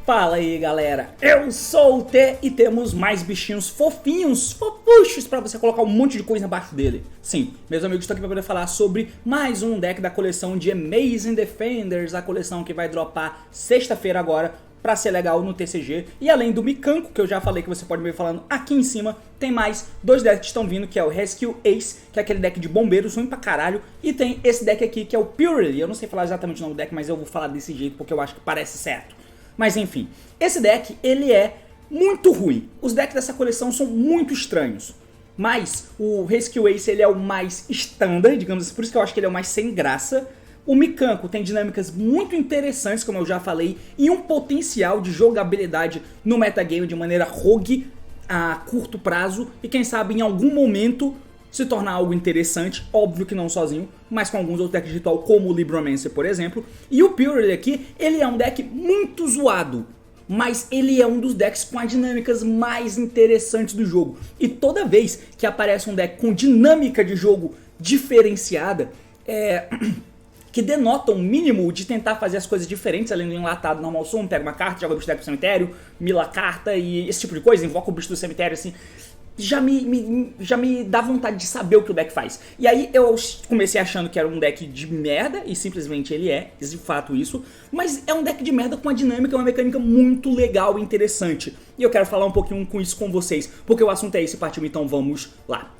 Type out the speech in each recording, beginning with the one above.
Fala aí galera, eu sou o T e temos mais bichinhos fofinhos, fofuchos pra você colocar um monte de coisa embaixo dele. Sim, meus amigos, estou aqui pra poder falar sobre mais um deck da coleção de Amazing Defenders, a coleção que vai dropar sexta-feira agora pra ser legal no TCG. E além do Mikanko, que eu já falei que você pode me ver falando aqui em cima, tem mais dois decks que estão vindo, que é o Rescue Ace, que é aquele deck de bombeiros, ruim pra caralho, e tem esse deck aqui que é o Purely. Eu não sei falar exatamente o nome do deck, mas eu vou falar desse jeito porque eu acho que parece certo. Mas enfim, esse deck, ele é muito ruim. Os decks dessa coleção são muito estranhos. Mas o Rescue Ace, ele é o mais standard, digamos assim, por isso que eu acho que ele é o mais sem graça. O Mikanko tem dinâmicas muito interessantes, como eu já falei, e um potencial de jogabilidade no metagame de maneira rogue a curto prazo. E quem sabe em algum momento se tornar algo interessante, óbvio que não sozinho, mas com alguns outros decks de ritual, como o Libromancer, por exemplo. E o Purely aqui, ele é um deck muito zoado, mas ele é um dos decks com as dinâmicas mais interessantes do jogo. E toda vez que aparece um deck com dinâmica de jogo diferenciada, que denota um mínimo de tentar fazer as coisas diferentes, além do enlatado normal sumo, pega uma carta, joga o bicho do deck pro cemitério, mila a carta e esse tipo de coisa, invoca o bicho do cemitério assim, já me dá vontade de saber o que o deck faz. E aí eu comecei achando que era um deck de merda, e simplesmente ele é, de fato isso, mas é um deck de merda com uma dinâmica, uma mecânica muito legal e interessante. E eu quero falar um pouquinho com isso com vocês, porque o assunto é esse, partiu, então vamos lá.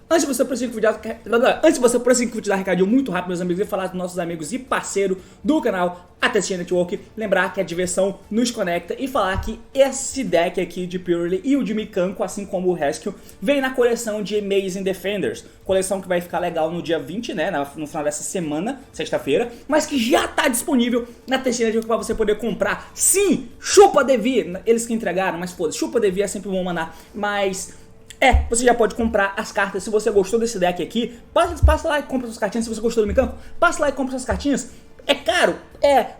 Antes de você prosseguir que vou te dar um recadinho muito rápido, meus amigos, e falar dos nossos amigos e parceiro do canal, a TCG Network, lembrar que a diversão nos conecta e falar que esse deck aqui de Purely e o de Mikanko, assim como o Rescue, vem na coleção de Amazing Defenders, coleção que vai ficar legal no dia 20, né, no final dessa semana, sexta-feira, mas que já está disponível na TCG Network para você poder comprar. Sim, chupa Devi, eles que entregaram, mas foda-se, chupa Devi é sempre bom mandar, mas você já pode comprar as cartas. Se você gostou desse deck aqui, passa lá e compra suas cartinhas. Se você gostou do Mikanko, passa lá e compra suas cartinhas. É caro?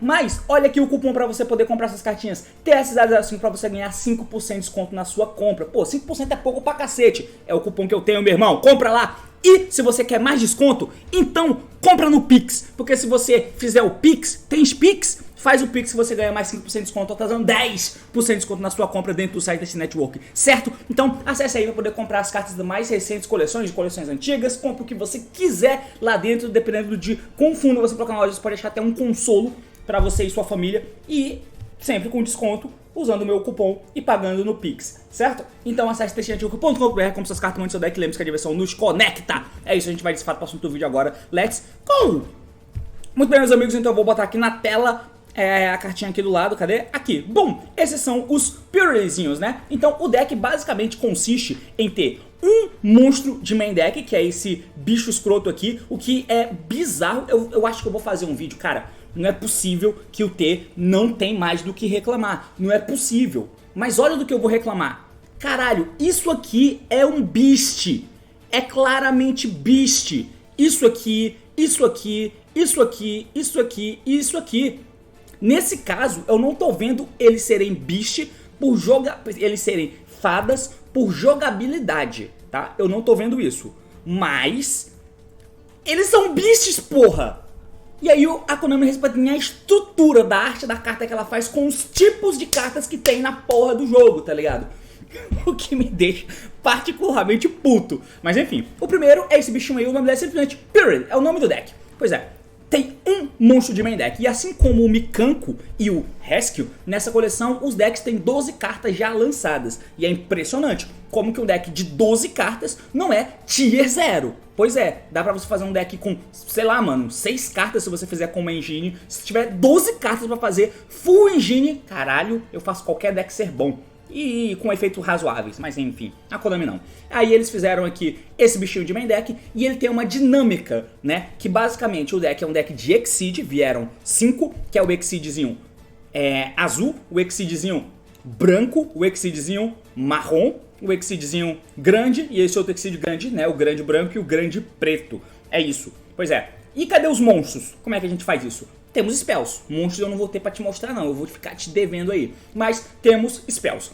Mas olha aqui o cupom pra você poder comprar suas cartinhas. TS005 pra você ganhar 5% de desconto na sua compra. Pô, 5% é pouco pra cacete. É o cupom que eu tenho, meu irmão. Compra lá. E se você quer mais desconto, então compra no Pix. Porque se você fizer o Pix, tem Pix? Faz o Pix que você ganha mais 5% de desconto, tá dando 10% de desconto na sua compra dentro do site desse network, certo? Então acesse aí para poder comprar as cartas das mais recentes coleções, de coleções antigas, compra o que você quiser lá dentro, dependendo de quão fundo você colocar na loja, você pode achar até um consolo para você e sua família, e sempre com desconto, usando o meu cupom e pagando no Pix, certo? Então acesse tchnetwork.com.br, compre suas cartas, mande seu deck, lembre-se que a diversão nos conecta. É isso, a gente vai de fato para o assunto do vídeo agora. Let's go! Muito bem, meus amigos, então eu vou botar aqui na tela a cartinha aqui do lado, cadê? Aqui. Bom, esses são os Purelyzinhos, né? Então o deck basicamente consiste em ter um monstro de main deck, que é esse bicho escroto aqui, o que é bizarro. Eu acho que eu vou fazer um vídeo, cara, não é possível que o T não tem mais do que reclamar, não é possível. Mas olha do que eu vou reclamar. Caralho, isso aqui é um beast, é claramente beast. Isso aqui, isso aqui, isso aqui, isso aqui e isso aqui. Nesse caso, eu não tô vendo eles serem beast por eles serem fadas por jogabilidade, tá? Eu não tô vendo isso. Mas eles são beasts, porra! E aí a Konami respeita a estrutura da arte da carta que ela faz com os tipos de cartas que tem na porra do jogo, tá ligado? O que me deixa particularmente puto. Mas enfim, o primeiro é esse bichinho aí, o nome dele é simplesmente Purely, é o nome do deck. Pois é. Tem um monstro de main deck, e assim como o Mikanko e o Rescue, nessa coleção os decks têm 12 cartas já lançadas. E é impressionante como que um deck de 12 cartas não é tier 0. Pois é, dá pra você fazer um deck com, sei lá mano, 6 cartas se você fizer com uma engine. Se tiver 12 cartas pra fazer full engine, caralho, eu faço qualquer deck ser bom. E com efeitos razoáveis, mas enfim, a Konami não. Aí eles fizeram aqui esse bichinho de main deck e ele tem uma dinâmica, né? Que basicamente o deck é um deck de Exceed, vieram 5, que é o Exceedzinho azul, o Exceedzinho branco, o Exceedzinho marrom, o Exceedzinho grande e esse outro Exceed grande, né? O grande branco e o grande preto. É isso. Pois é. E cadê os monstros? Como é que a gente faz isso? temos spells. Monstros eu não vou ter pra te mostrar não, eu vou ficar te devendo aí. Mas temos spells.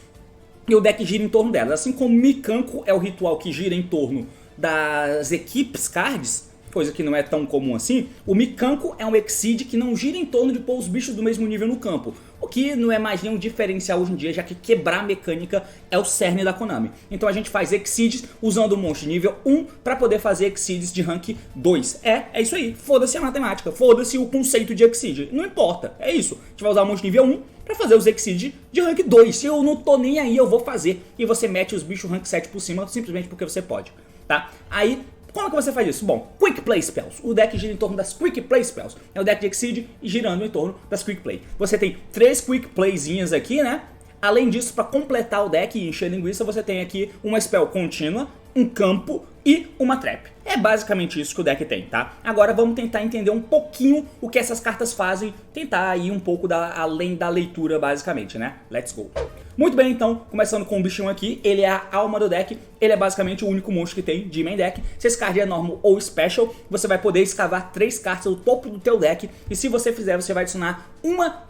E o deck gira em torno delas. Assim como Mikanko é o ritual que gira em torno das equipes cards, coisa que não é tão comum assim, o Mikanko é um Exceed que não gira em torno de pôr os bichos do mesmo nível no campo. O que não é mais nenhum diferencial hoje em dia, já que quebrar a mecânica é o cerne da Konami. Então a gente faz Exceeds usando o monstro de nível 1 para poder fazer Exceeds de rank 2. É isso aí, foda-se a matemática, foda-se o conceito de Exceed, não importa, é isso. A gente vai usar o monstro de nível 1 para fazer os Exceed de rank 2. Se eu não tô nem aí, eu vou fazer. E você mete os bichos rank 7 por cima, simplesmente porque você pode, tá? Aí, como é que você faz isso? Bom, Quick Play Spells. O deck gira em torno das Quick Play Spells. É o deck de Exceed e girando em torno das Quick Play. Você tem 3 Quick Playzinhas aqui, né? Além disso, para completar o deck e encher linguiça, você tem aqui uma Spell contínua, um campo e uma Trap. É basicamente isso que o deck tem, tá? Agora vamos tentar entender um pouquinho o que essas cartas fazem, tentar ir um pouco além da leitura, basicamente, né? Let's go! Muito bem, então, começando com o bichinho aqui, ele é a alma do deck, ele é basicamente o único monstro que tem de main deck. Se esse card é normal ou special, você vai poder escavar 3 cartas do topo do teu deck, e se você fizer, você vai adicionar uma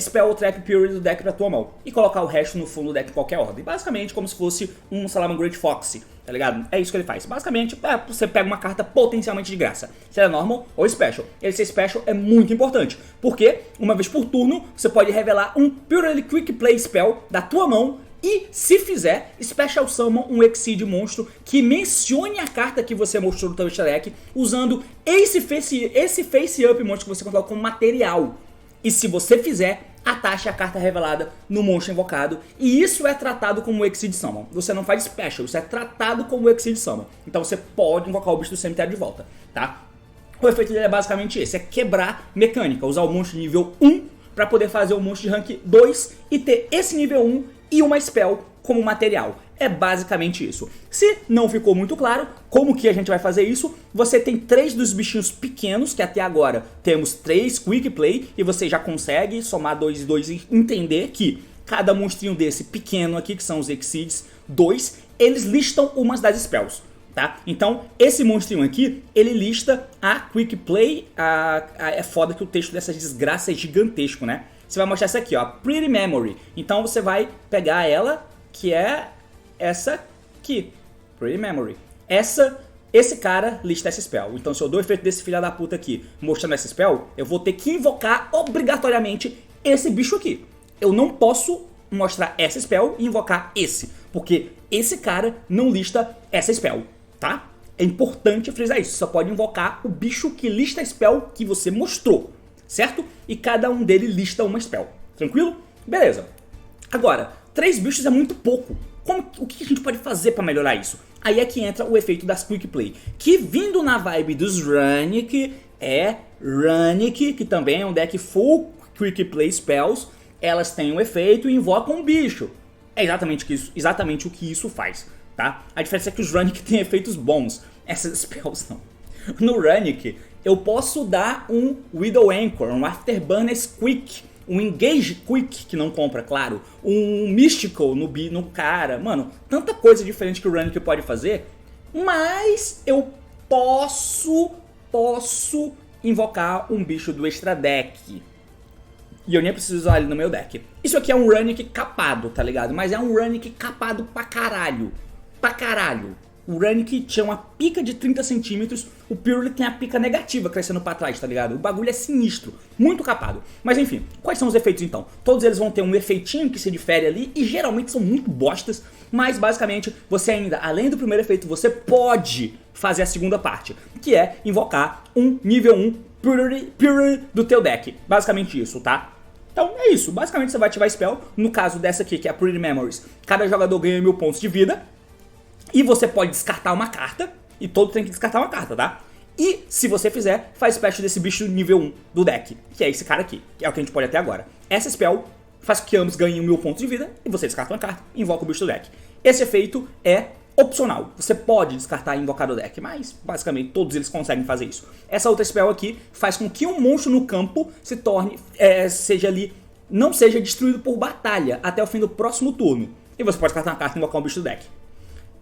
Spell ou Trap Period do deck pra tua mão, e colocar o resto no fundo do deck em qualquer ordem. Basicamente como se fosse um Salamangreat Fox, tá ligado? É isso que ele faz. Basicamente, você pega uma carta potencialmente de graça, se ela é normal ou special. Ele ser special é muito importante, porque uma vez por turno, você pode revelar um Purely Quick Play Spell da tua mão, e se fizer, Special Summon um Exceed monstro que mencione a carta que você mostrou no teu extra deck, usando esse face up monstro que você coloca como material. E se você fizer, atache a carta revelada no monstro invocado. E isso é tratado como Exceed Summon. Você não faz Special, isso é tratado como Exceed Summon. Então você pode invocar o bicho do cemitério de volta, tá? O efeito dele é basicamente esse, é quebrar mecânica. Usar o monstro de nível 1 para poder fazer o monstro de rank 2 e ter esse nível 1 e uma Spell como material. É basicamente isso. Se não ficou muito claro como que a gente vai fazer isso, você tem 3 dos bichinhos pequenos, que até agora temos 3 Quick Play, e você já consegue somar 2 e 2 e entender que cada monstrinho desse pequeno aqui, que são os Exceeds 2, eles listam umas das spells, tá? Então, esse monstrinho aqui, ele lista a Quick Play, é foda que o texto dessa desgraça é gigantesco, né? Você vai mostrar essa aqui, ó, Pretty Memory. Então você vai pegar ela, que é essa aqui, Pretty Memory. Esse cara lista essa spell. Então se eu dou o efeito desse filho da puta aqui mostrando essa spell, eu vou ter que invocar obrigatoriamente esse bicho aqui. Eu não posso mostrar essa spell e invocar esse, porque esse cara não lista essa spell, tá? É importante frisar isso, você só pode invocar o bicho que lista a spell que você mostrou, certo? E cada um deles lista uma spell, tranquilo? Beleza. Agora, 3 bichos é muito pouco. O que a gente pode fazer para melhorar isso? Aí é que entra o efeito das Quick Play, que vindo na vibe dos Runic, que também é um deck full Quick Play Spells, elas têm um efeito e invocam um bicho. É exatamente o que isso faz, tá? A diferença é que os Runic têm efeitos bons, essas spells não. No Runic, eu posso dar um Widow Anchor, um Afterburners Quick, um Engage Quick, que não compra, claro, um Mystical no cara, mano, tanta coisa diferente que o Runic pode fazer, mas eu posso invocar um bicho do extra deck, e eu nem preciso usar ele no meu deck. Isso aqui é um Runic capado, tá ligado? Mas é um Runic capado pra caralho, O Runic tinha uma pica de 30 centímetros, o Purely tem a pica negativa crescendo pra trás, tá ligado? O bagulho é sinistro, muito capado. Mas enfim, quais são os efeitos então? Todos eles vão ter um efeitinho que se difere ali e geralmente são muito bostas, mas basicamente você ainda, além do primeiro efeito, você pode fazer a segunda parte, que é invocar um nível 1 Purely do teu deck. Basicamente isso, tá? Então é isso, basicamente você vai ativar spell, no caso dessa aqui que é a Pretty Memories, cada jogador ganha 1000 pontos de vida. E você pode descartar uma carta, e todo tem que descartar uma carta, tá? E se você fizer, faz special desse bicho nível 1 do deck, que é esse cara aqui, que é o que a gente pode até agora. Essa spell faz com que ambos ganhem 1000 pontos de vida, e você descarta uma carta e invoca o bicho do deck. Esse efeito é opcional, você pode descartar e invocar do deck, mas basicamente todos eles conseguem fazer isso. Essa outra spell aqui faz com que um monstro no campo se torne, não seja destruído por batalha até o fim do próximo turno. E você pode descartar uma carta e invocar um bicho do deck.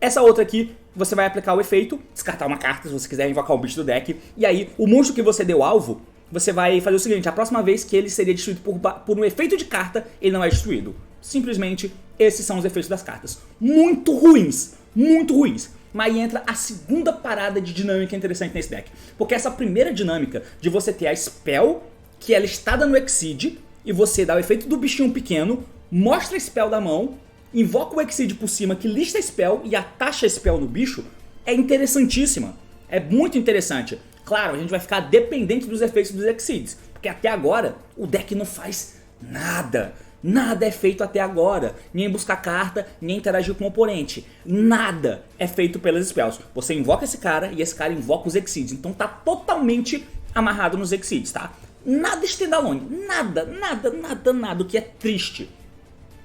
Essa outra aqui, você vai aplicar o efeito, descartar uma carta se você quiser invocar um bicho do deck, e aí o monstro que você deu alvo, você vai fazer o seguinte: a próxima vez que ele seria destruído por um efeito de carta, ele não é destruído. Simplesmente esses são os efeitos das cartas. Muito ruins, muito ruins. Mas aí entra a segunda parada de dinâmica interessante nesse deck. Porque essa primeira dinâmica de você ter a spell, que ela está dando Exceed, e você dá o efeito do bichinho pequeno, mostra a spell da mão, invoca o Exceed por cima, que lista a spell e atacha a spell no bicho, é interessantíssima. É muito interessante. Claro, a gente vai ficar dependente dos efeitos dos Exceeds, porque até agora o deck não faz nada. Nada é feito até agora, nem buscar carta, nem interagir com o oponente. Nada é feito pelas spells. Você invoca esse cara e esse cara invoca os Exceeds. Então tá totalmente amarrado nos Exceeds, tá? Nada standalone, nada, o que é triste.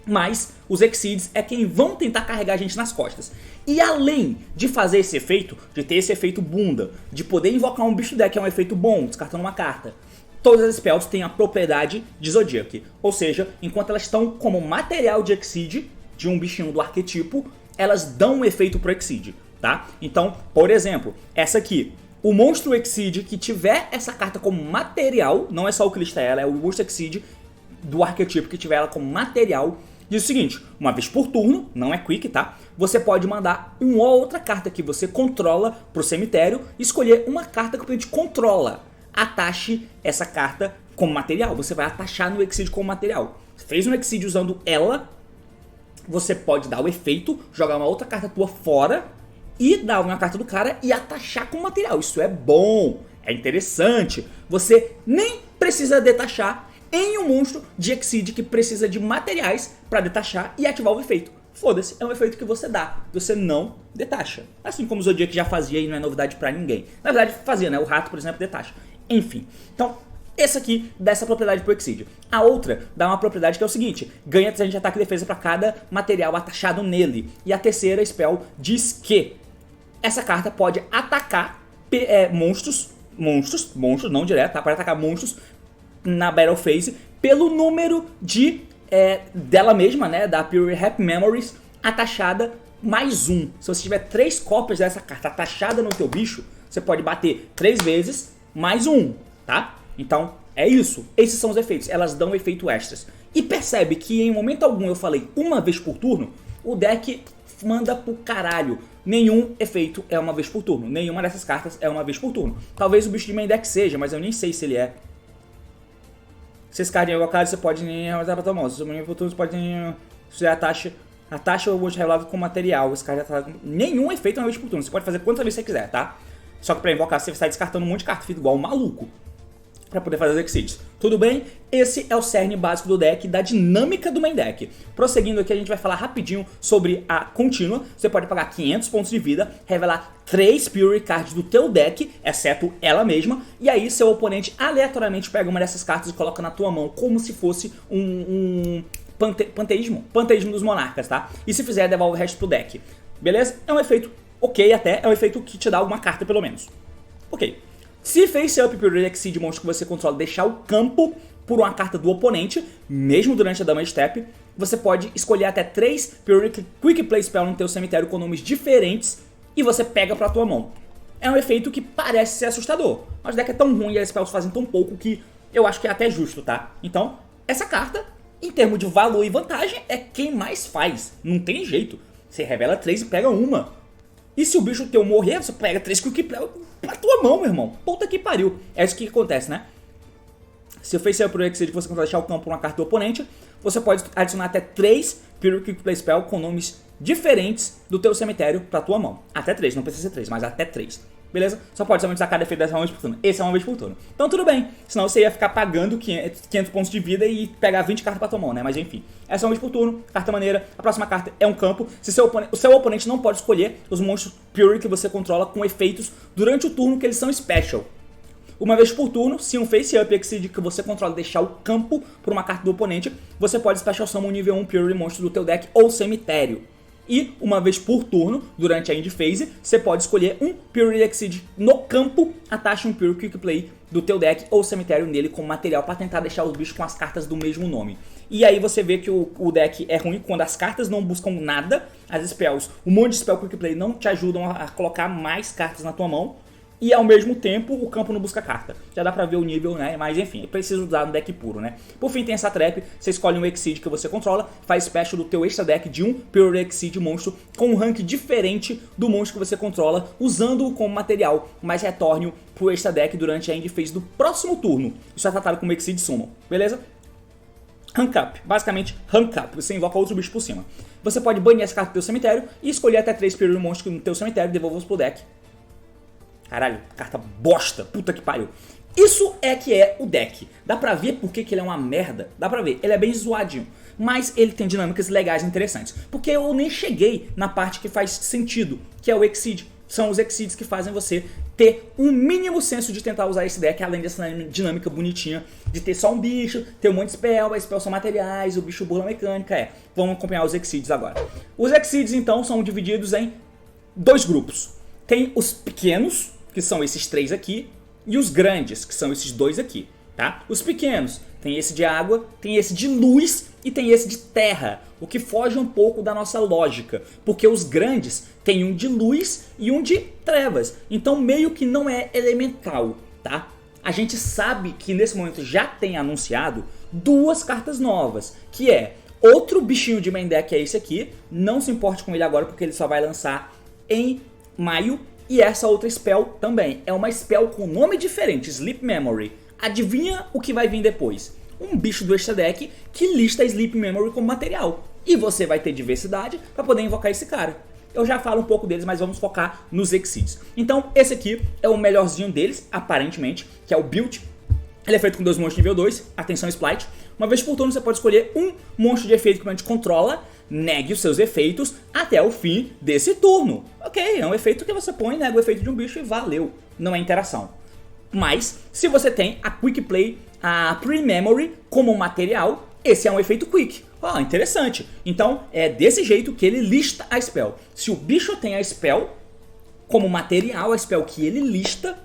Mas os Exceeds é quem vão tentar carregar a gente nas costas. E além de fazer esse efeito, de ter esse efeito bunda, de poder invocar um bicho deck, que é um efeito bom, descartando uma carta, todas as spells têm a propriedade de Zodiac. Ou seja, enquanto elas estão como material de Exceed, de um bichinho do arquetipo, elas dão um efeito pro Exceed, tá? Então, por exemplo, essa aqui, o monstro Exceed que tiver essa carta como material, não é só o que lista ela, é o monstro Exceed do arquetipo que tiver ela como material, diz o seguinte: uma vez por turno, não é quick, tá? Você pode mandar uma ou outra carta que você controla pro cemitério e escolher uma carta que o oponente controla. Atache essa carta como material. Você vai atachar no Exceed como material. Fez um Exceed usando ela, você pode dar o efeito, jogar uma outra carta tua fora e dar uma carta do cara e atachar com material. Isso é bom, é interessante. Você nem precisa detachar em um monstro de Exceed que precisa de materiais para detachar e ativar o efeito. Foda-se, é um efeito que você dá, você não detacha. Assim como o Zodiac já fazia e não é novidade pra ninguém. Na verdade fazia, né? O rato, por exemplo, detacha. Enfim, então esse aqui dá essa propriedade pro Exceed. A outra dá uma propriedade que é o seguinte: ganha 3 de ataque e defesa para cada material atachado nele. E a terceira spell diz que essa carta pode atacar monstros, não direto, tá? Pode atacar monstros na Battle Phase pelo número de dela mesma, né, da Pure Happy Memories, atachada mais 1. Se você tiver 3 cópias dessa carta atachada no teu bicho, você pode bater 3 vezes mais 1, tá? Então é isso, esses são os efeitos, elas dão efeito extras. E percebe que em momento algum eu falei uma vez por turno, o deck manda pro caralho. Nenhum efeito é uma vez por turno, nenhuma dessas cartas é uma vez por turno. Talvez o bicho de main deck seja, mas eu nem sei se ele é. Se esse card é invocado, você pode nem realizar pra tua mão. Se você main por turno, você pode nem... Se você atacha o monstro revelado com material. Esse card já tá... Nenhum efeito é uma vez por turno, você pode fazer quantas vezes você quiser, tá? Só que pra invocar você está descartando um monte de carta, fica igual um maluco, pra poder fazer os Exceeds. Tudo bem? Esse é o cerne básico do deck, da dinâmica do main deck. Prosseguindo aqui, a gente vai falar rapidinho sobre a contínua. Você pode pagar 500 pontos de vida, revelar 3 Pure Cards do teu deck, exceto ela mesma, e aí seu oponente aleatoriamente pega uma dessas cartas e coloca na tua mão, como se fosse um panteísmo dos monarcas, tá? E se fizer, devolve o resto pro deck. Beleza? É um efeito ok até, é um efeito que te dá alguma carta pelo menos. Ok. Se Face Up Pure Exceed monstro que você controla deixar o campo por uma carta do oponente, mesmo durante a Damage Step, você pode escolher até 3 Pure Quick Play Spell no teu cemitério com nomes diferentes e você pega pra tua mão. É um efeito que parece ser assustador, mas o deck é tão ruim e as spells fazem tão pouco que eu acho que é até justo, tá? Então, essa carta, em termos de valor e vantagem, é quem mais faz. Não tem jeito. Você revela 3 e pega uma. E se o bicho teu morrer, você pega 3 Quick Play pra tua mão, meu irmão. Puta que pariu. É isso que acontece, né? Se o Face Up Pure Exceed você consegue deixar o campo por uma carta do oponente, você pode adicionar até 3 Pure Quick Play Spell com nomes diferentes do teu cemitério pra tua mão. Até 3, não precisa ser 3, mas até 3. Beleza? Só pode somente sacar defeito dessa uma vez por turno. Esse é uma vez por turno. Então tudo bem. Senão você ia ficar pagando 500 pontos de vida e pegar 20 cartas pra tua mão, né? Mas enfim. Essa é uma vez por turno. Carta maneira. A próxima carta é um campo. Se o seu oponente não pode escolher os monstros Pure que você controla com efeitos durante o turno que eles são special. Uma vez por turno, se um Face Up Exceed que você controla deixar o campo por uma carta do oponente, você pode Special Summon nível 1 Pure monstro do teu deck ou cemitério. E uma vez por turno, durante a End Phase, você pode escolher um Pure Exceed no campo, atache um Pure Quick Play do teu deck ou cemitério nele como material para tentar deixar os bichos com as cartas do mesmo nome. E aí você vê que o deck é ruim quando as cartas não buscam nada, as spells, um monte de spell Quick Play não te ajudam a colocar mais cartas na tua mão. e ao mesmo tempo o campo não busca carta. Já dá pra ver o nível, né? Mas enfim, preciso usar no deck puro, né? Por fim tem essa trap, você escolhe um Exceed que você controla, faz special do teu extra deck de um Pure Exceed monstro com um rank diferente do monstro que você controla, usando-o como material, mas retorne-o pro extra deck durante a end phase do próximo turno. Isso é tratado como Exceed Summon, beleza? Rank Up, basicamente Rank Up, você invoca outro bicho por cima. Você pode banir essa carta do teu cemitério e escolher até 3 Pure monstros no teu cemitério e devolvê-los pro deck. Caralho, carta bosta, puta que pariu. Isso é que é o deck. Dá pra ver por que ele é uma merda? Dá pra ver, ele é bem zoadinho. Mas ele tem dinâmicas legais e interessantes. Porque eu nem cheguei na parte que faz sentido, que é o Exceed. São os Exceeds que fazem você ter um mínimo senso de tentar usar esse deck, além dessa dinâmica bonitinha de ter só um bicho, ter um monte de spell, as spells são materiais, o bicho burla mecânica, Vamos acompanhar os Exceeds agora. Os Exceeds, então, são divididos em dois grupos. Tem os pequenos, que são esses 3 aqui, e os grandes, que são esses 2 aqui, tá? Os pequenos, tem esse de água, tem esse de luz e tem esse de terra, o que foge um pouco da nossa lógica, porque os grandes tem um de luz e um de trevas, então meio que não é elemental, tá? A gente sabe que nesse momento já tem anunciado 2 cartas novas, que é outro bichinho de main deck, é esse aqui, não se importe com ele agora porque ele só vai lançar em maio. E essa outra spell também, é uma spell com nome diferente, Sleep Memory. Adivinha o que vai vir depois? Um bicho do extra deck que lista Sleep Memory como material. E você vai ter diversidade para poder invocar esse cara. Eu já falo um pouco deles, mas vamos focar nos Exceeds. Então esse aqui é o melhorzinho deles, aparentemente, que é o Build. Ele é feito com 2 monstros nível 2, atenção Splight. Uma vez por turno você pode escolher um monstro de efeito que a gente controla, negue os seus efeitos até o fim desse turno. Ok, é um efeito que você põe, nega o efeito de um bicho e valeu, não é interação. Mas, se você tem a Quick Play, a Pre-Memory como material, esse é um efeito Quick. Interessante. Então, é desse jeito que ele lista a spell. Se o bicho tem a spell como material, a spell que ele lista,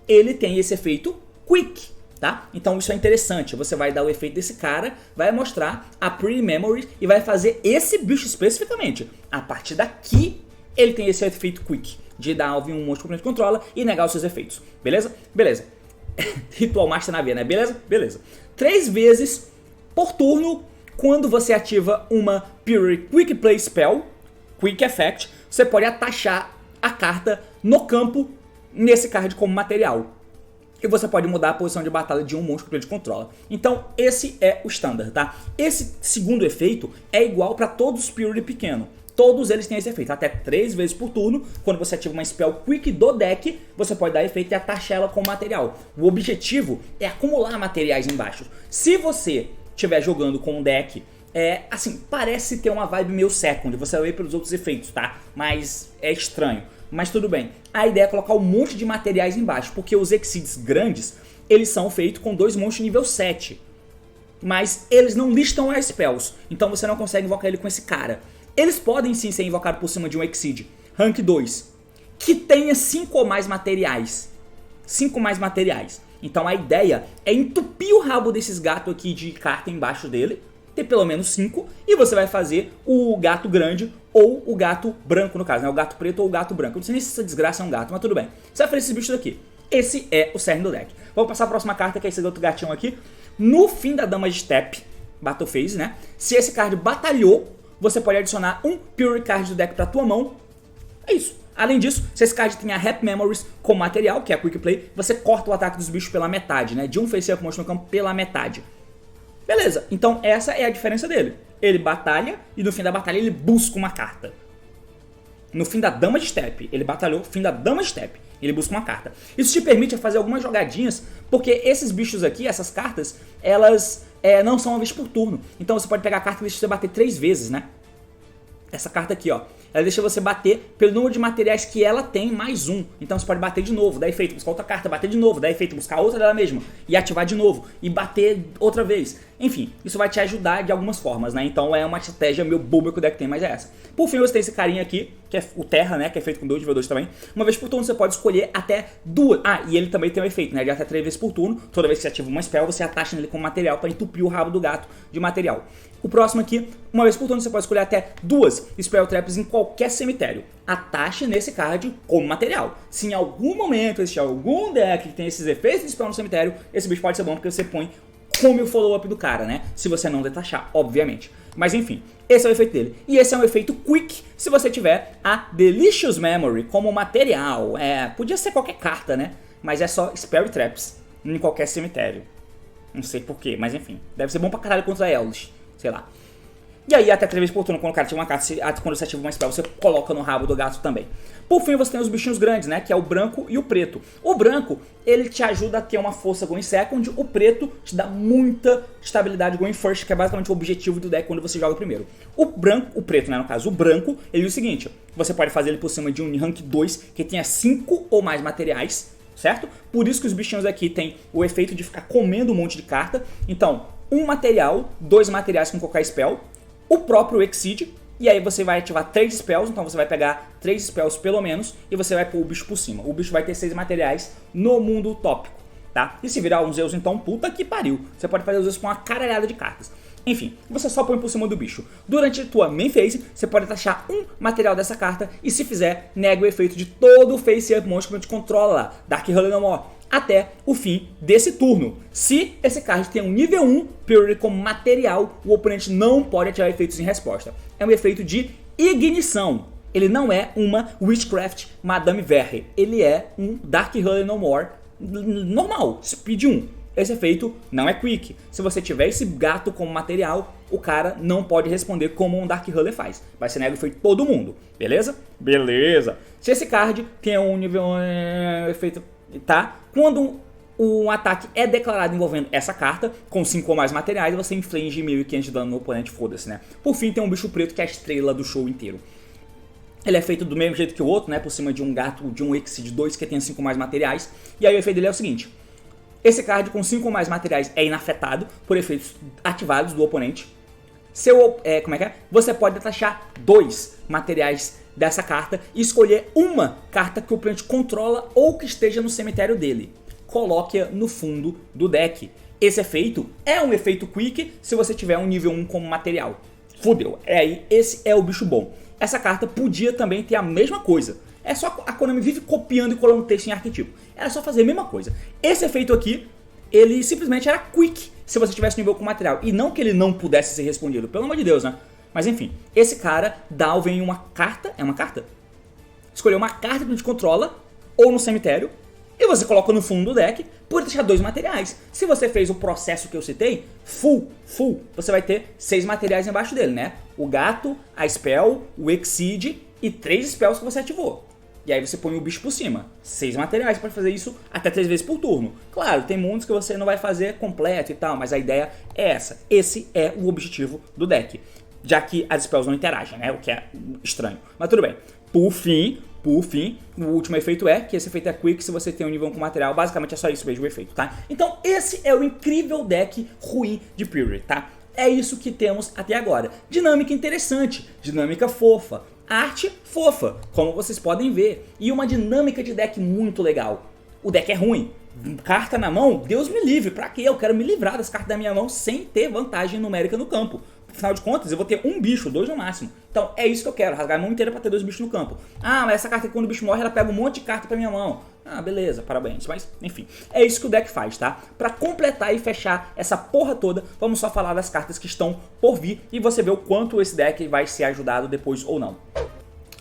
ele tem esse efeito Quick. Tá? Então isso é interessante, você vai dar o efeito desse cara, vai mostrar a Pre-Memory e vai fazer esse bicho especificamente. A partir daqui, ele tem esse efeito Quick, de dar um monstro que controla e negar os seus efeitos. Beleza? Beleza. Ritual Master na veia, né? Beleza? Beleza. 3 vezes por turno, quando você ativa uma Pure Quick Play Spell, Quick Effect, você pode atachar a carta no campo, nesse card como material. E você pode mudar a posição de batalha de um monstro que ele controla. Então esse é o standard, tá? Esse segundo efeito é igual para todos os Pure pequeno. Todos eles têm esse efeito, até 3 vezes por turno. Quando você ativa uma spell Quick do deck, você pode dar efeito e atachar ela com material. O objetivo é acumular materiais embaixo. Se você estiver jogando com um deck, assim, parece ter uma vibe meio second, você vai ver pelos outros efeitos, tá? Mas é estranho. Mas tudo bem, a ideia é colocar um monte de materiais embaixo, porque os Exceeds grandes, eles são feitos com 2 monstros nível 7. Mas eles não listam as spells, então você não consegue invocar ele com esse cara. Eles podem sim ser invocados por cima de um Exceed, rank 2, que tenha 5 ou mais materiais. 5 mais materiais. Então a ideia é entupir o rabo desses gatos aqui de carta embaixo dele, ter pelo menos 5, e você vai fazer o gato grande ou o gato branco no caso, né? O gato preto ou o gato branco. Eu não sei nem se essa desgraça é um gato, mas tudo bem. Você vai fazer esses bichos daqui. Esse é o cerne do deck. Vamos passar a próxima carta, que é esse outro gatinho aqui. No fim da Dama de Step, Battle Phase, né? Se esse card batalhou, você pode adicionar um Pure Card do deck pra tua mão. É isso. Além disso, se esse card tem a Rap Memories como material, que é a Quick Play, você corta o ataque dos bichos pela metade, né? De um face-up monstro no campo pela metade. Beleza, então essa é a diferença dele. Ele batalha e no fim da batalha ele busca uma carta. No fim da Dama de Step, ele batalhou, no fim da Dama de Step, ele busca uma carta. Isso te permite fazer algumas jogadinhas, porque esses bichos aqui, essas cartas, elas não são uma vez por turno. Então você pode pegar a carta e deixa você bater 3 vezes, né? Essa carta aqui, ó, ela deixa você bater pelo número de materiais que ela tem mais 1. Então você pode bater de novo, dar efeito, buscar outra carta, bater de novo, dar efeito, buscar outra dela mesma e ativar de novo e bater outra vez. Enfim, isso vai te ajudar de algumas formas, né? Então é uma estratégia meio boba que o deck tem, mas é essa. Por fim, você tem esse carinha aqui, que é o Terra, né? Que é feito com 2 nível 2 também. Uma vez por turno você pode escolher até 2. Ah, e ele também tem um efeito, né? De até 3 vezes por turno. Toda vez que você ativa uma spell, você atacha nele com material para entupir o rabo do gato de material. O próximo aqui, uma vez por turno você pode escolher até 2 Spell Traps em qualquer cemitério. Atache nesse card como material. Se em algum momento existir algum deck que tem esses efeitos de spell no cemitério, esse bicho pode ser bom porque você põe como o follow-up do cara, né? Se você não detachar, obviamente. Mas enfim, esse é o efeito dele. E esse é um efeito quick se você tiver a Delicious Memory como material. Podia ser qualquer carta, né? Mas é só Spell Traps em qualquer cemitério. Não sei porquê, mas enfim. Deve ser bom pra caralho contra Eldritch. Sei lá. E aí, até 3 vezes por turno, quando o cara ativa uma carta, quando você ativa uma spell, você coloca no rabo do gato também. Por fim, você tem os bichinhos grandes, né? Que é o branco e o preto. O branco, ele te ajuda a ter uma força going second. O preto te dá muita estabilidade going first, que é basicamente o objetivo do deck quando você joga primeiro. O preto, né? No caso, o branco, ele é o seguinte. Você pode fazer ele por cima de um rank 2, que tenha 5 ou mais materiais, certo? Por isso que os bichinhos aqui tem o efeito de ficar comendo um monte de carta. Então, um material, 2 materiais com qualquer spell, o próprio Exceed, e aí você vai ativar 3 spells, então você vai pegar 3 spells pelo menos, e você vai pôr o bicho por cima. O bicho vai ter 6 materiais no mundo utópico, tá? E se virar um Zeus, então, puta que pariu. Você pode fazer os Zeus com uma caralhada de cartas. Enfim, você só põe por cima do bicho. Durante a tua main phase, você pode taxar um material dessa carta, e se fizer, nega o efeito de todo o face-up monstro que a gente controla, Dark Hully No More, até o fim desse turno. Se esse card tem um nível 1 Purity como material, o oponente não pode ativar efeitos em resposta. É um efeito de ignição. Ele não é uma Witchcraft Madame Verre. Ele é um Dark Hully No More normal, Speed 1. Esse efeito não é quick. Se você tiver esse gato como material, o cara não pode responder como um Dark Hully faz. Vai ser nego efeito todo mundo, beleza? Beleza. Se esse card tem um nível efeito, tá? Quando um ataque é declarado envolvendo essa carta, com 5 ou mais materiais, você inflige 1.500 de dano no oponente, foda-se, né? Por fim, tem um bicho preto que é a estrela do show inteiro. Ele é feito do mesmo jeito que o outro, né? Por cima de um gato, de um Exceed 2 que tem 5 ou mais materiais. E aí o efeito dele é o seguinte. Esse card com 5 ou mais materiais é inafetado por efeitos ativados do oponente. Você pode detachar 2 materiais dessa carta e escolher uma carta que o oponente controla ou que esteja no cemitério dele. Coloque-a no fundo do deck. Esse efeito é um efeito quick se você tiver um nível 1 como material. Fudeu, esse é o bicho bom. Essa carta podia também ter a mesma coisa. É só a Konami vive copiando e colando texto em arquetipo. Era só fazer a mesma coisa. Esse efeito aqui, ele simplesmente era quick se você tivesse nível com material. E não que ele não pudesse ser respondido, pelo amor de Deus, né? Mas enfim, esse cara dá vem uma carta, é uma carta? Escolheu uma carta que a gente controla, ou no cemitério, e você coloca no fundo do deck por deixar 2 materiais. Se você fez o processo que eu citei, full, você vai ter 6 materiais embaixo dele, né? O gato, a spell, o Exceed e 3 spells que você ativou. E aí você põe o bicho por cima. 6 materiais para fazer isso até 3 vezes por turno. Claro, tem mundos que você não vai fazer completo e tal, mas a ideia é essa. Esse é o objetivo do deck. Já que as spells não interagem, né? O que é estranho. Mas tudo bem. Por fim, o último efeito é que esse efeito é quick se você tem um nível com material. Basicamente é só isso mesmo o efeito, tá? Então esse é o incrível deck ruim de Purity, tá? É isso que temos até agora. Dinâmica interessante, dinâmica fofa, arte fofa, como vocês podem ver. E uma dinâmica de deck muito legal. O deck é ruim. Carta na mão, Deus me livre. Pra quê? Eu quero me livrar das cartas da minha mão sem ter vantagem numérica no campo. Afinal de contas, eu vou ter um bicho, 2 no máximo. Então é isso que eu quero, rasgar a mão inteira pra ter 2 bichos no campo. Ah, mas essa carta aqui, quando o bicho morre, ela pega um monte de carta pra minha mão. Ah, beleza, parabéns. Mas, enfim, é isso que o deck faz, tá? Pra completar e fechar essa porra toda, vamos só falar das cartas que estão por vir e você vê o quanto esse deck vai ser ajudado depois ou não.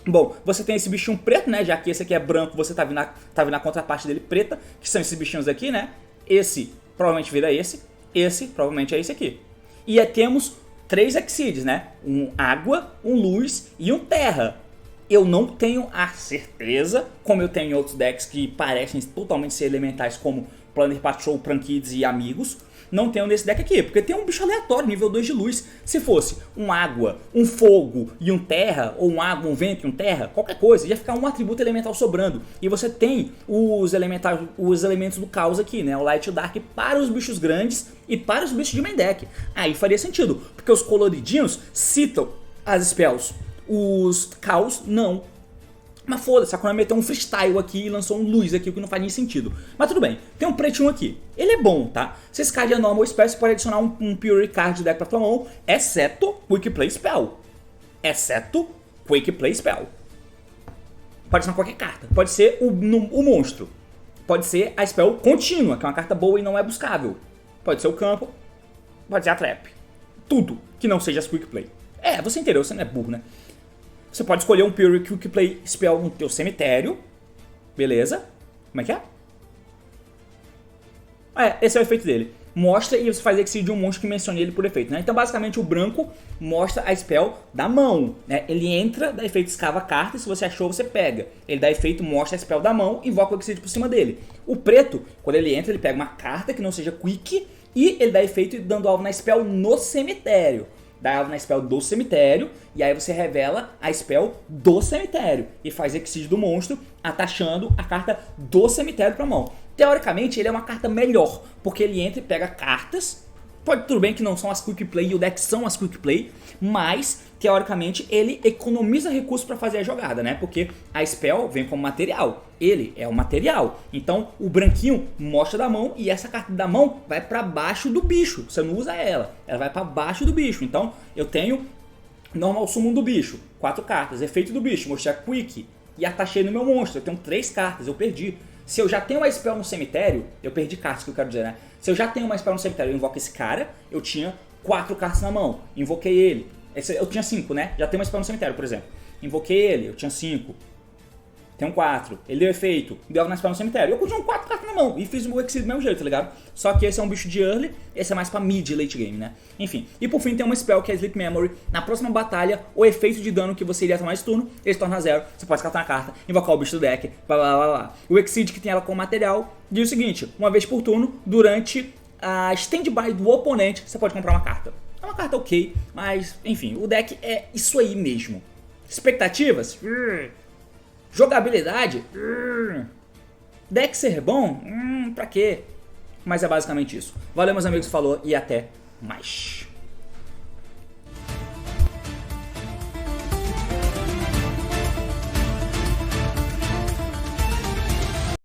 Bom, você tem esse bichinho preto, né? Já que esse aqui é branco, você tá vendo a contraparte dele preta, que são esses bichinhos aqui, né? Esse provavelmente vira esse provavelmente é esse aqui. E temos 3 Exceeds, né? Um água, um luz e um terra. Eu não tenho a certeza, como eu tenho em outros decks que parecem totalmente ser elementais, como Planner Patrol, Prankids e amigos, não tenho nesse deck aqui, porque tem um bicho aleatório, nível 2 de luz. Se fosse um água, um fogo e um terra, ou um água, um vento e um terra, qualquer coisa, ia ficar um atributo elemental sobrando. E você tem os elementos do caos aqui, né? O Light e o Dark para os bichos grandes e para os bichos de main deck. Aí faria sentido, porque os coloridinhos citam as spells, os caos não. Mas foda-se, a Konami meteu um freestyle aqui e lançou um luz aqui, o que não faz nem sentido. Mas tudo bem, tem um pretinho aqui. Ele é bom, tá? Se esse card é normal spell, você pode adicionar um Pure Card de deck pra tua mão, exceto Quick Play Spell. Exceto Quick Play Spell. Pode ser qualquer carta. Pode ser o monstro. Pode ser a spell contínua, que é uma carta boa e não é buscável. Pode ser o campo. Pode ser a trap. Tudo que não seja as Quick Play. É, você entendeu, você não é burro, né? Você pode escolher um Pure Quick Play Spell no teu cemitério. Beleza? Como é que é? Esse é o efeito dele. Mostra e você faz exceed de um monstro que mencione ele por efeito, né? Então basicamente o branco mostra a spell da mão, né? Ele entra, dá efeito escava a carta, e se você achou você pega. Ele dá efeito, mostra a spell da mão, invoca o exceed por cima dele. O preto, quando ele entra, ele pega uma carta que não seja quick e ele dá efeito dando alvo na spell no cemitério. Dá alvo na spell do cemitério, e aí você revela a spell do cemitério e faz exceed do monstro, atachando a carta do cemitério pra mão. Teoricamente ele é uma carta melhor, porque ele entra e pega cartas, tudo bem que não são as Quick Play e o deck são as Quick Play, mas teoricamente ele economiza recursos para fazer a jogada, né? Porque a spell vem como material, ele é o material. Então o branquinho mostra da mão e essa carta da mão vai para baixo do bicho, você não usa ela vai para baixo do bicho. Então eu tenho normal summon do bicho, 4 cartas, efeito do bicho, mostrar quick e atachei no meu monstro, eu tenho 3 cartas, eu perdi. Se eu já tenho uma spell no cemitério, eu perdi cartas, que eu quero dizer, né? Se eu já tenho uma spell no cemitério, eu invoco esse cara, eu tinha 4 cartas na mão, invoquei ele. Eu tinha 5, né? Já tenho uma spell no cemitério, por exemplo. Invoquei ele, eu tinha 5. Tenho 4. Ele deu efeito, deu na spell no cemitério. Eu continuo 4 cartas na mão e fiz o exceed do mesmo jeito, tá ligado? Só que esse é um bicho de early, esse é mais pra mid late game, né? Enfim. E por fim tem uma spell que é Sleep Memory. Na próxima batalha, o efeito de dano que você iria tomar esse turno, ele se torna 0. Você pode descartar uma carta, invocar o bicho do deck, blá blá blá blá. O exceed que tem ela como material diz o seguinte: uma vez por turno, durante a standby do oponente, você pode comprar uma carta. É uma carta ok, mas enfim, o deck é isso aí mesmo. Expectativas? Jogabilidade? Deck ser bom? Pra quê? Mas é basicamente isso. Valeu, meus amigos, falou e até mais.